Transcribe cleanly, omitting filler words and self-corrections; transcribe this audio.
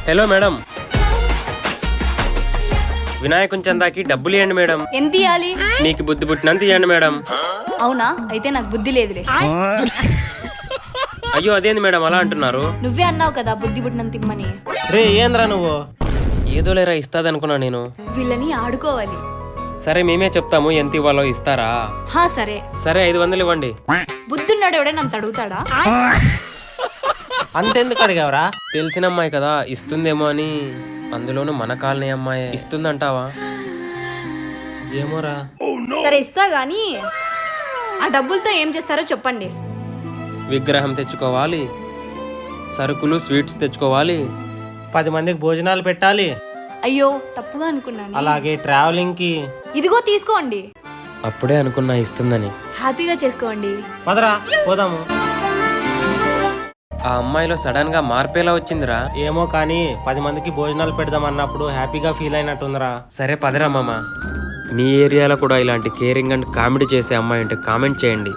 Hello madam, వినాయకుని చందాకి డబ్బులు ఇవ్వండి మేడం. ఎంత ఇయ్యాలి? మీకు బుద్ధి పుట్టినంత ఇవ్వండి మేడం. అవునా, అయితే నాకు బుద్ధి లేదులే. అయ్యో అదేంది మేడం అలా అంటున్నారు? నువ్వే అన్నావు కదా బుద్ధి పుట్టినంత ఇమ్మని. రే ఏంద్రా నువ్వు? ఏదో లేరా ఇస్తాదనుకున్నా నేను. వీళ్ళని ఆడుకోవాలి. సరే మేమే చెప్తాము ఎంత ఇవ్వాలో, ఇస్తారా? హా సరే. సరే 500 ఇవ్వండి. బుద్ధున్నాడు ఎవడైనా అంత అడుగుతాడా? అంతెందుకు అడిగావరా? తెలిసిన అమ్మాయి కదా, ఇస్తుందేమో అని. అందులోనూ మన కాలనీ అమ్మాయి. ఇస్తుందంటావా? ఏమోరా. సరే ఇస్తా గానీ ఆ డబ్బులతో ఏం చేస్తారో చెప్పండి. విగ్రహం తెచ్చుకోవాలి, సరుకులు స్వీట్స్ తెచ్చుకోవాలి, 10 మందికి భోజనాలు పెట్టాలి, అయ్యో తప్పుగా అనుకున్నాను. అలాగే ట్రావెలింగ్ కి. ఇదిగో తీసుకోండి. అప్పుడే అనుకున్నా ఇస్తుందని. హ్యాపీగా చేసుకోండి. పదరా పోదాము. ఆ అమ్మాయిలో సడన్ గా మార్పేలా వచ్చిందిరా. ఏమో కానీ 10 మందికి భోజనాలు పెడదాం అన్నప్పుడు హ్యాపీగా ఫీల్ అయినట్టుందిరా. సరే పదరా మామ. మీ ఏరియాలో కూడా ఇలాంటి కేరింగ్ అండ్ కామెడీ చేసే అమ్మాయి ఉంటే కామెంట్ చేయండి.